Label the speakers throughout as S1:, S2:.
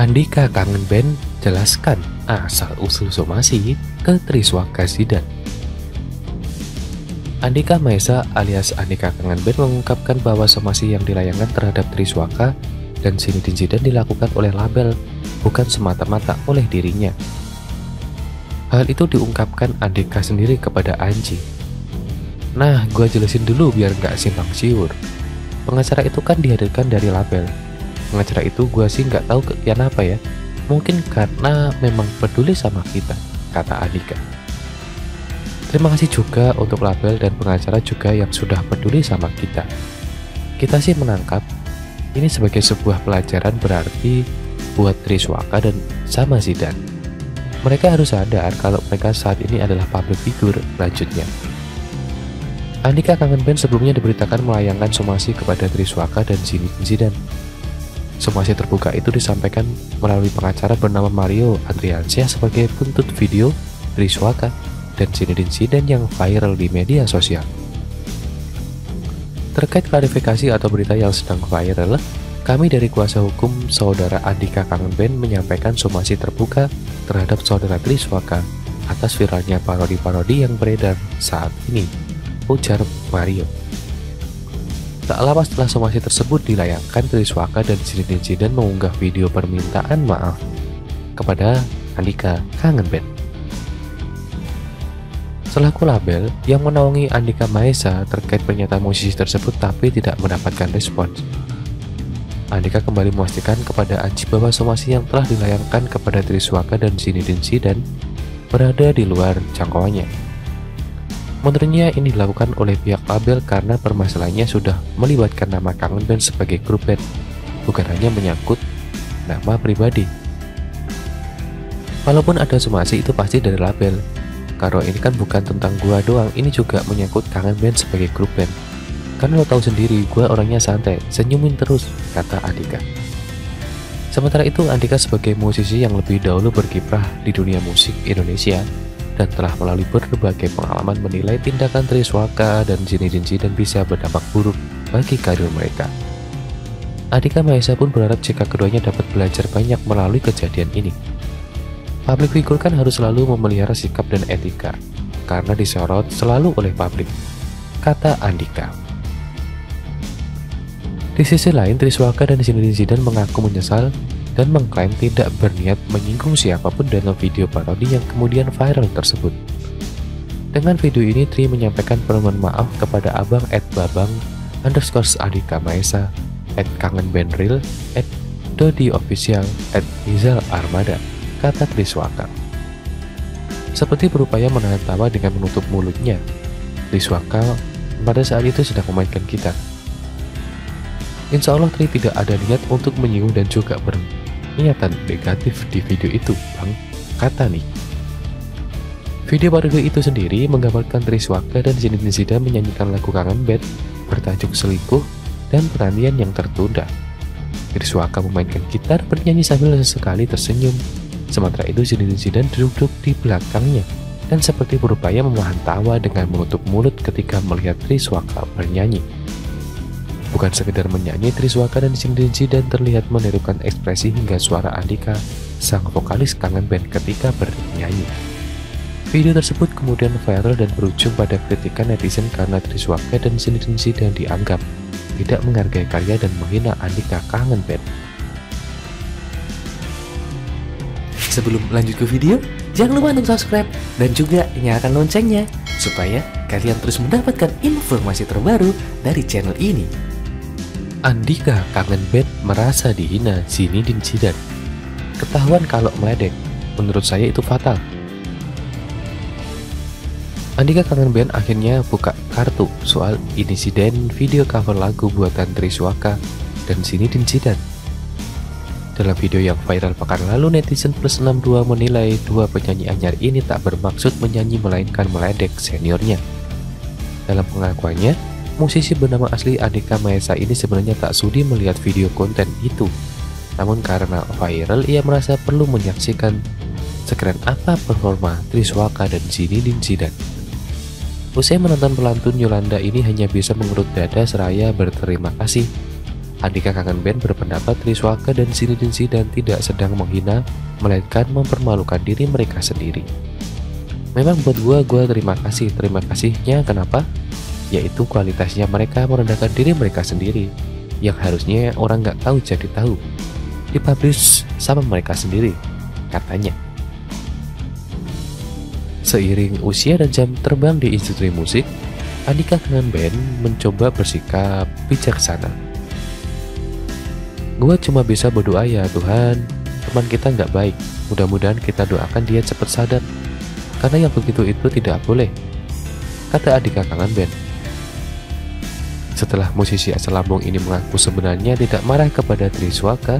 S1: Andika Kangen Band jelaskan asal-usul somasi ke Triswaka Zidan. Andika Maesa alias Andika Kangen Band mengungkapkan bahwa somasi yang dilayangkan terhadap Triswaka dan Zinedine Zidane dilakukan oleh label, bukan semata-mata oleh dirinya. Hal itu diungkapkan Andika sendiri kepada Anji. Nah, gua jelasin dulu biar nggak simpang siur. Pengacara itu kan dihadirkan dari label. Pengacara itu gua sih nggak tahu kekian apa ya. Mungkin karena memang peduli sama kita, kata Andika. Terima kasih juga untuk label dan pengacara juga yang sudah peduli sama kita. Kita sih menangkap ini sebagai sebuah pelajaran berarti buat Triswaka dan sama Zidane. Mereka harus sadar kalau mereka saat ini adalah public figure, lanjutnya. Andika Kangen Band sebelumnya diberitakan melayangkan somasi kepada Triswaka dan Zinedine Zidane. Somasi terbuka itu disampaikan melalui pengacara bernama Mario Adriansyah sebagai buntut video Triswaka dan Zinedine Zidane yang viral di media sosial. Terkait klarifikasi atau berita yang sedang viral, kami dari kuasa hukum saudara Andika Kangen Band menyampaikan somasi terbuka terhadap saudara Triswaka atas viralnya parodi-parodi yang beredar saat ini, ujar Mario. Tak lama setelah somasi tersebut dilayangkan, Triswaka dan Zinedine Zidane mengunggah video permintaan maaf kepada Andika Kangen Band. Selaku label yang menaungi Andika Maesa terkait pernyataan musisi tersebut tapi tidak mendapatkan respons, Andika kembali memastikan kepada Anji bahwa somasi yang telah dilayangkan kepada Triswaka dan Zinedine Zidane berada di luar jangkauannya. Menurutnya ini dilakukan oleh pihak label karena permasalahannya sudah melibatkan nama Kangen Band sebagai grup band, bukan hanya menyangkut nama pribadi. Walaupun ada somasi itu pasti dari label, karena ini kan bukan tentang gua doang, ini juga menyangkut Kangen Band sebagai grup band. Karena lo tahu sendiri, gua orangnya santai, senyumin terus, kata Andika. Sementara itu, Andika sebagai musisi yang lebih dahulu berkiprah di dunia musik Indonesia dan telah melalui berbagai pengalaman menilai tindakan Triswaka dan Zinedine Zidane bisa berdampak buruk bagi karir mereka. Andika Maesa pun berharap jika keduanya dapat belajar banyak melalui kejadian ini. Public figure kan harus selalu memelihara sikap dan etika, karena disorot selalu oleh publik, kata Andika. Di sisi lain, Triswaka dan Zinedine Zidane mengaku menyesal dan mengklaim tidak berniat menyinggung siapapun dalam video parodi yang kemudian viral tersebut. Dengan video ini, Tri menyampaikan permohonan maaf kepada abang @babang_Andika Maesa, @kangenbandreal, @dodiofficial, @rizal armada, kata Triswaka. Seperti berupaya menahan tawa dengan menutup mulutnya, Triswaka pada saat itu sedang memainkan gitar. Insya Allah Tri tidak ada niat untuk menyinggung dan juga berniatan negatif di video itu, Bang, kata nih. Video parodi itu sendiri menggambarkan Triswaka dan Zinedine Zidane menyanyikan lagu Kangen Band bertajuk Selingkuh dan Peranian yang tertunda. Triswaka memainkan gitar bernyanyi sambil sesekali tersenyum. Sementara itu Zinedine Zidane duduk di belakangnya dan seperti berupaya menahan tawa dengan menutup mulut ketika melihat Triswaka bernyanyi. Bukan sekedar menyanyi, Triswaka dan Zinedine Zidane terlihat menirukan ekspresi hingga suara Andika, sang vokalis Kangen Band ketika bernyanyi. Video tersebut kemudian viral dan berujung pada kritikan netizen karena Triswaka dan Zinedine Zidane dianggap tidak menghargai karya dan menghina Andika Kangen Band. Sebelum lanjut ke video, jangan lupa untuk subscribe dan juga nyalakan loncengnya supaya kalian terus mendapatkan informasi terbaru dari channel ini. Andika Kangen Band merasa dihina Zinedine Zidane. Ketahuan kalau meledek, menurut saya itu fatal. Andika Kangen Band akhirnya buka kartu soal insiden video cover lagu buatan Triswaka dan Zinedine Zidane. Dalam video yang viral pekan lalu, netizen plus62 menilai dua penyanyi anyar ini tak bermaksud menyanyi melainkan meledek seniornya. Dalam pengakuannya, musisi bernama asli Andika Maesa ini sebenarnya tak sudi melihat video konten itu. Namun karena viral, ia merasa perlu menyaksikan sekeren apa performa Triswaka dan Zinedine Zidane. Usai menonton pelantun Yolanda ini hanya bisa mengerut dada seraya berterima kasih. Andika Kangen Band berpendapat Triswaka dan Zinedine Zidane tidak sedang menghina, melainkan mempermalukan diri mereka sendiri. Memang buat gue terima kasihnya kenapa? Yaitu kualitasnya mereka merendahkan diri mereka sendiri, yang harusnya orang nggak tahu jadi tahu. Dipublish sama mereka sendiri, katanya. Seiring usia dan jam terbang di industri musik, Andika Kangen Band mencoba bersikap bijaksana. Gue cuma bisa berdoa ya Tuhan, teman kita nggak baik. Mudah-mudahan kita doakan dia cepat sadar. Karena yang begitu itu tidak boleh, kata Andika Kangen Band. Setelah musisi asal Lampung ini mengaku sebenarnya tidak marah kepada Triswaka,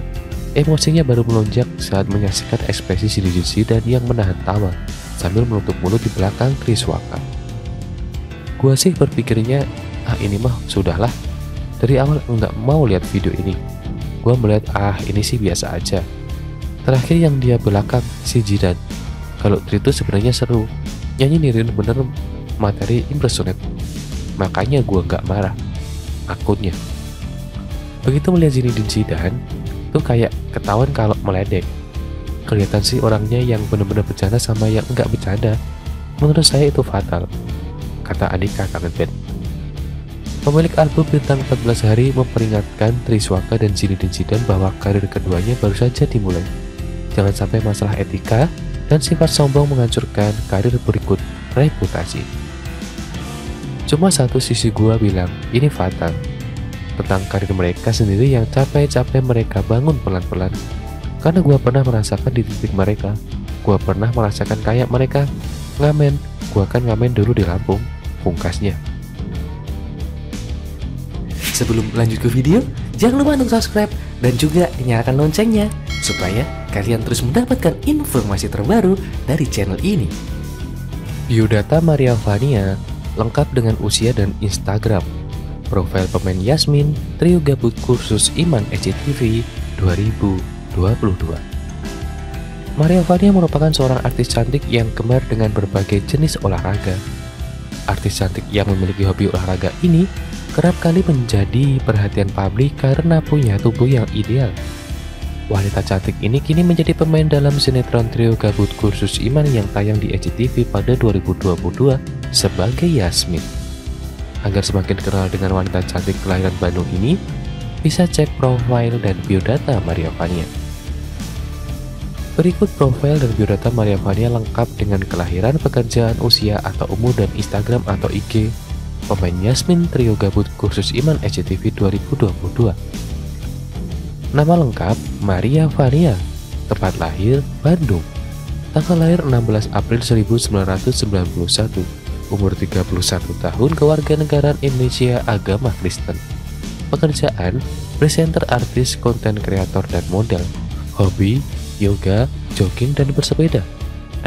S1: emosinya baru melonjak saat menyaksikan ekspresi Zinedine Zidane yang menahan tawa sambil menutup mulut di belakang Triswaka. Gua sih berpikirnya, ini mah sudahlah. Dari awal nggak mau lihat video ini. Gua melihat ini sih biasa aja. Terakhir yang dia belakang si Zidane. Kalau itu sebenarnya seru. Nyanyi nirin bener materi impersonate. Makanya gua nggak marah. Akunnya. Begitu melihat Zinedine Zidane, tuh kayak ketahuan kalau meledek. Kelihatan sih orangnya yang benar-benar bercanda sama yang enggak bercanda. Menurut saya itu fatal, kata Andika Kangen Band. Pemilik album Bintang 14 Hari memperingatkan Triswaka dan Zinedine Zidane bahwa karir keduanya baru saja dimulai. Jangan sampai masalah etika dan sifat sombong menghancurkan karir berikut reputasi. Cuma satu sisi gua bilang, ini fatal. Tentang karir mereka sendiri yang capek-capek mereka bangun pelan-pelan. Karena gua pernah merasakan di titik mereka. Gua pernah merasakan kayak mereka ngamen. Gua kan ngamen dulu di Lampung, pungkasnya.
S2: Sebelum lanjut ke video, jangan lupa untuk subscribe dan juga nyalakan loncengnya supaya kalian terus mendapatkan informasi terbaru dari channel ini.
S1: Biodata Maria Vania lengkap dengan usia dan Instagram. Profil pemain Yasmin, trio gabut kursus Iman SCTV 2022. Maria Vania merupakan seorang artis cantik yang gemar dengan berbagai jenis olahraga. Artis cantik yang memiliki hobi olahraga ini kerap kali menjadi perhatian publik karena punya tubuh yang ideal. Wanita cantik ini kini menjadi pemain dalam sinetron trio gabut kursus Iman yang tayang di SCTV pada 2022 sebagai Yasmin. Agar semakin kenal dengan wanita cantik kelahiran Bandung ini, bisa cek profil dan biodata Maria Vania. Berikut profil dan biodata Maria Vania lengkap dengan kelahiran, pekerjaan, usia atau umur, dan Instagram atau IG pemain Yasmin trio gabut kursus Iman SCTV 2022. Nama lengkap Maria Vania, tempat lahir Bandung, tanggal lahir 16 April 1991, umur 31 tahun, kewarganegaraan Indonesia, agama Kristen. Pekerjaan, presenter, artis, konten kreator, dan model. Hobi, yoga, jogging, dan bersepeda.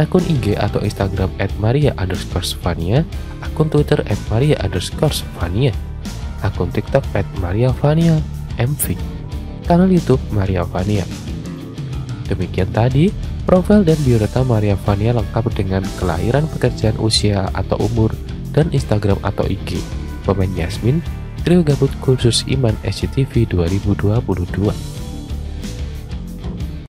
S1: Akun IG atau Instagram @maria_vania, akun Twitter @maria_vania, akun TikTok @mariavania_mv, kanal YouTube Maria Vania. Demikian tadi profil dan biodata Maria Vania lengkap dengan kelahiran, pekerjaan, usia atau umur, dan Instagram atau IG pemain Yasmin trio gabut kursus Iman SCTV 2022.